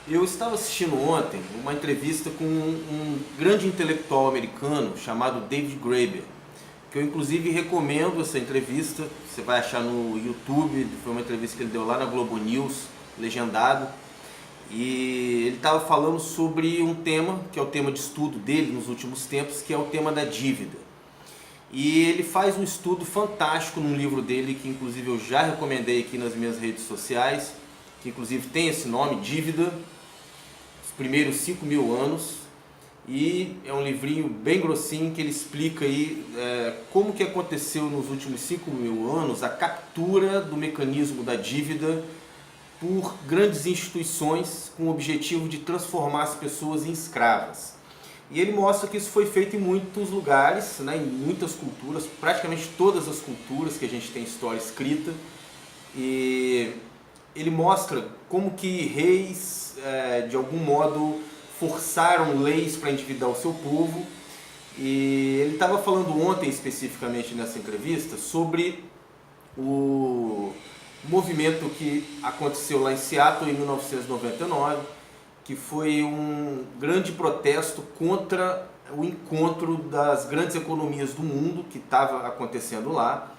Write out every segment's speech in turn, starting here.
Eu estava assistindo ontem uma entrevista com um grande intelectual americano chamado David Graeber, que eu inclusive recomendo essa entrevista. Você vai achar no YouTube, foi uma entrevista que ele deu lá na Globo News, legendado. E ele estava falando sobre um tema, que é o tema de estudo dele nos últimos tempos, que é o tema da dívida. E ele faz um estudo fantástico num livro dele, que inclusive eu já recomendei aqui nas minhas redes sociais, que inclusive tem esse nome, Dívida, os primeiros 5.000 anos. E é um livrinho bem grossinho que ele explica aí como que aconteceu nos últimos 5.000 anos a captura do mecanismo da dívida por grandes instituições com o objetivo de transformar as pessoas em escravas. E ele mostra que isso foi feito em muitos lugares, né, em muitas culturas, praticamente todas as culturas que a gente tem história escrita. E ele mostra como que reis, de algum modo, forçaram leis para endividar o seu povo. E ele estava falando ontem, especificamente nessa entrevista, sobre o movimento que aconteceu lá em Seattle em 1999, que foi um grande protesto contra o encontro das grandes economias do mundo que estava acontecendo lá,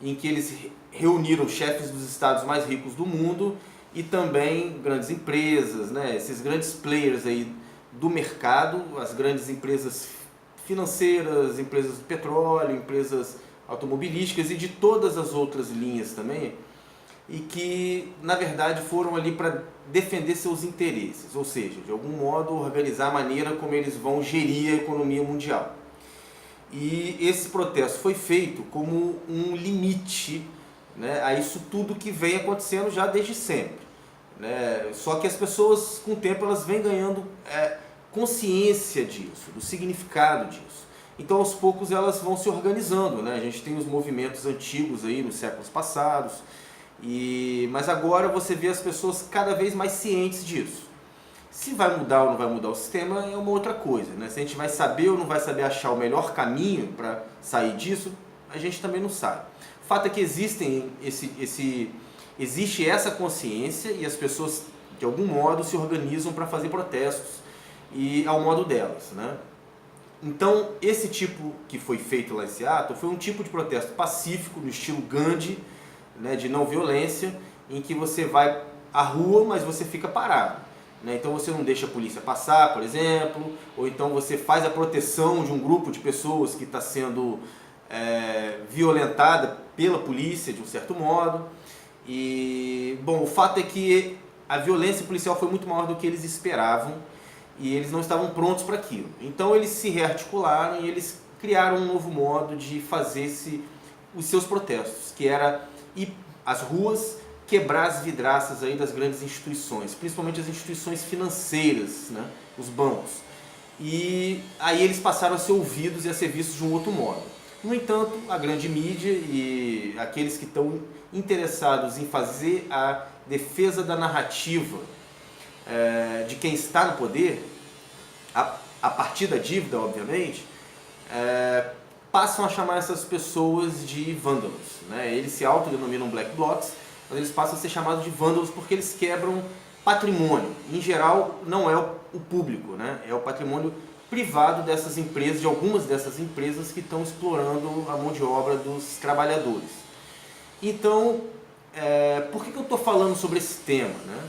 em que eles reuniram chefes dos estados mais ricos do mundo e também grandes empresas, né, esses grandes players aí do mercado, as grandes empresas financeiras, empresas do petróleo, empresas automobilísticas e de todas as outras linhas também, e que na verdade foram ali para defender seus interesses, ou seja, de algum modo organizar a maneira como eles vão gerir a economia mundial. E esse protesto foi feito como um limite, né, a isso tudo que vem acontecendo já desde sempre, né? Só que as pessoas, com o tempo, elas vêm ganhando consciência disso, do significado disso. Então, aos poucos, elas vão se organizando, né? A gente tem os movimentos antigos aí nos séculos passados, mas agora você vê as pessoas cada vez mais cientes disso. Se vai mudar ou não vai mudar o sistema é uma outra coisa, né? Se a gente vai saber ou não vai saber achar o melhor caminho para sair disso, a gente também não sabe. O fato é que existe essa consciência e as pessoas, de algum modo, se organizam para fazer protestos e ao modo delas, né? Então, esse tipo que foi feito lá em Seattle foi um tipo de protesto pacífico, no estilo Gandhi, né, de não violência, em que você vai à rua, mas você fica parado, né? Então você não deixa a polícia passar, por exemplo, ou então você faz a proteção de um grupo de pessoas que está sendo violentada pela polícia, de um certo modo. E, bom, o fato é que a violência policial foi muito maior do que eles esperavam e eles não estavam prontos para aquilo. Então eles se rearticularam e eles criaram um novo modo de fazer os seus protestos, que era ir às ruas, quebrar as vidraças aí das grandes instituições, principalmente as instituições financeiras, né, os bancos. E aí eles passaram a ser ouvidos e a ser vistos de um outro modo. No entanto, a grande mídia e aqueles que estão interessados em fazer a defesa da narrativa de quem está no poder, a partir da dívida, obviamente, passam a chamar essas pessoas de vândalos, né? Eles se autodenominam black blocs, mas eles passam a ser chamados de vândalos porque eles quebram patrimônio. Em geral, não é o público, né? É o patrimônio privado dessas empresas, de algumas dessas empresas que estão explorando a mão de obra dos trabalhadores. Então, por que eu estou falando sobre esse tema, né?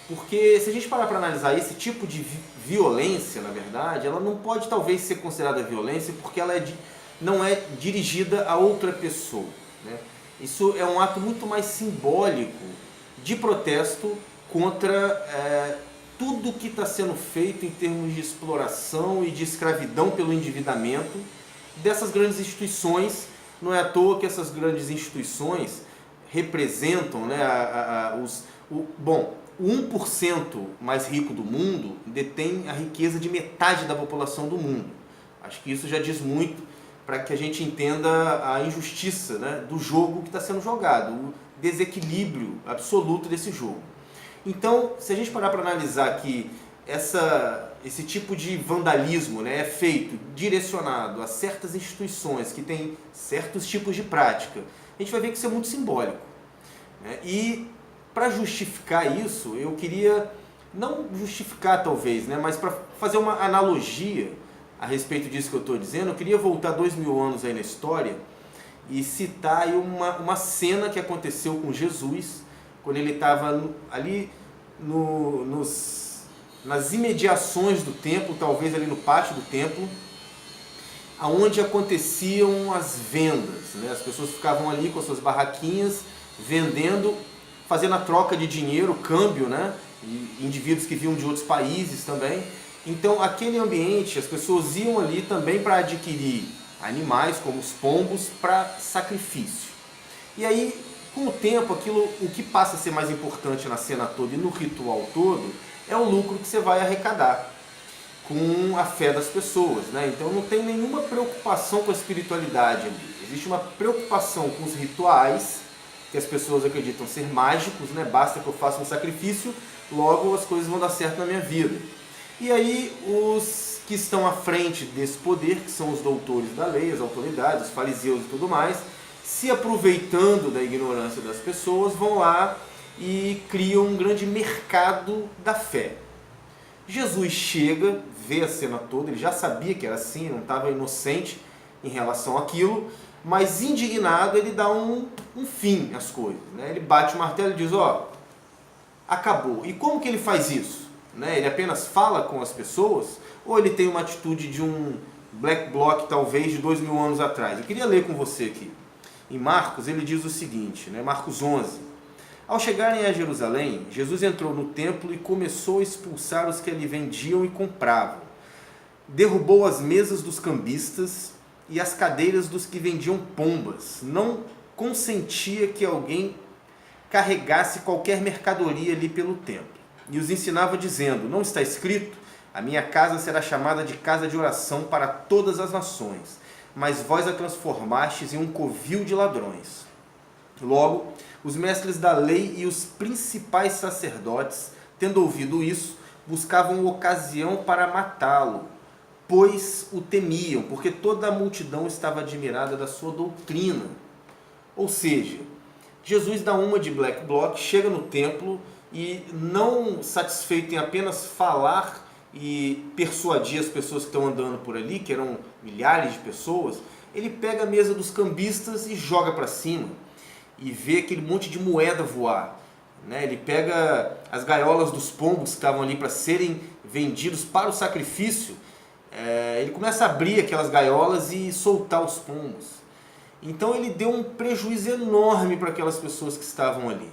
Porque se a gente parar para analisar esse tipo de violência, na verdade, ela não pode talvez ser considerada violência porque ela não é dirigida a outra pessoa, né? Isso é um ato muito mais simbólico de protesto contra tudo que está sendo feito em termos de exploração e de escravidão pelo endividamento dessas grandes instituições. Não é à toa que essas grandes instituições representam, né, o 1% mais rico do mundo detém a riqueza de metade da população do mundo. Acho que isso já diz muito para que a gente entenda a injustiça, né, do jogo que está sendo jogado, o desequilíbrio absoluto desse jogo. Então, se a gente parar para analisar que esse tipo de vandalismo, né, é feito, direcionado a certas instituições que têm certos tipos de prática, a gente vai ver que isso é muito simbólico, né? E para justificar isso, eu queria não justificar talvez, né, mas para fazer uma analogia a respeito disso que eu estou dizendo, eu queria voltar 2000 anos aí na história e citar aí uma cena que aconteceu com Jesus, quando ele estava ali nas imediações do templo, talvez ali no pátio do templo, aonde aconteciam as vendas, né? As pessoas ficavam ali com as suas barraquinhas, vendendo, fazendo a troca de dinheiro, câmbio, né? E indivíduos que vinham de outros países também. Então, aquele ambiente, as pessoas iam ali também para adquirir animais, como os pombos, para sacrifício. E aí, com o tempo, o que passa a ser mais importante na cena toda e no ritual todo é o lucro que você vai arrecadar com a fé das pessoas, né? Então não tem nenhuma preocupação com a espiritualidade ali. Existe uma preocupação com os rituais, que as pessoas acreditam ser mágicos, né? Basta que eu faça um sacrifício, logo as coisas vão dar certo na minha vida. E aí os que estão à frente desse poder, que são os doutores da lei, as autoridades, os fariseus e tudo mais, se aproveitando da ignorância das pessoas, vão lá e criam um grande mercado da fé. Jesus chega, vê a cena toda, ele já sabia que era assim, não estava inocente em relação àquilo, mas indignado ele dá um fim às coisas, né? Ele bate o martelo e diz, acabou. E como que ele faz isso? Né? Ele apenas fala com as pessoas, ou ele tem uma atitude de um black bloc talvez de 2000 anos atrás? Eu queria ler com você aqui. Em Marcos ele diz o seguinte, né? Marcos 11. Ao chegarem a Jerusalém, Jesus entrou no templo e começou a expulsar os que ali vendiam e compravam. Derrubou as mesas dos cambistas e as cadeiras dos que vendiam pombas. Não consentia que alguém carregasse qualquer mercadoria ali pelo templo. E os ensinava dizendo, não está escrito, a minha casa será chamada de casa de oração para todas as nações, mas vós a transformastes em um covil de ladrões. Logo, os mestres da lei e os principais sacerdotes, tendo ouvido isso, buscavam ocasião para matá-lo, pois o temiam, porque toda a multidão estava admirada da sua doutrina. Ou seja, Jesus dá uma de black bloc, chega no templo e, não satisfeito em apenas falar e persuadir as pessoas que estão andando por ali, que eram milhares de pessoas, ele pega a mesa dos cambistas e joga para cima. E vê aquele monte de moeda voar, né? Ele pega as gaiolas dos pombos que estavam ali para serem vendidos para o sacrifício, ele começa a abrir aquelas gaiolas e soltar os pombos. Então ele deu um prejuízo enorme para aquelas pessoas que estavam ali.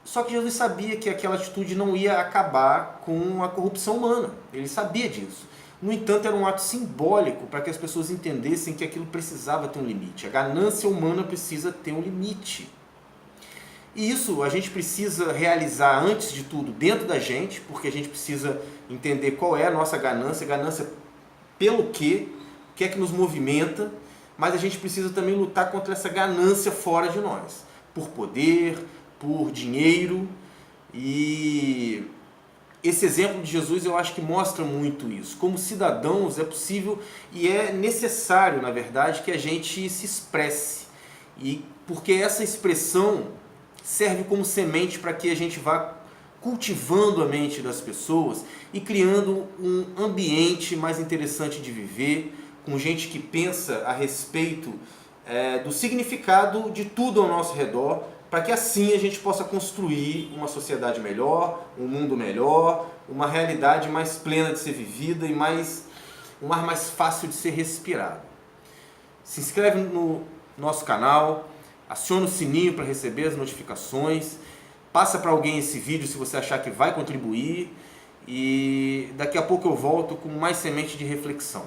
Só que Jesus sabia que aquela atitude não ia acabar com a corrupção humana, ele sabia disso. No entanto, era um ato simbólico para que as pessoas entendessem que aquilo precisava ter um limite. A ganância humana precisa ter um limite. E isso a gente precisa realizar, antes de tudo, dentro da gente, porque a gente precisa entender qual é a nossa ganância pelo quê, o que é que nos movimenta, mas a gente precisa também lutar contra essa ganância fora de nós, por poder, por dinheiro. E esse exemplo de Jesus eu acho que mostra muito isso. Como cidadãos é possível e é necessário, na verdade, que a gente se expresse. E porque essa expressão serve como semente para que a gente vá cultivando a mente das pessoas e criando um ambiente mais interessante de viver, com gente que pensa a respeito do significado de tudo ao nosso redor, para que assim a gente possa construir uma sociedade melhor, um mundo melhor, uma realidade mais plena de ser vivida e um ar mais fácil de ser respirado. Se inscreve no nosso canal, aciona o sininho para receber as notificações, passa para alguém esse vídeo se você achar que vai contribuir e daqui a pouco eu volto com mais semente de reflexão.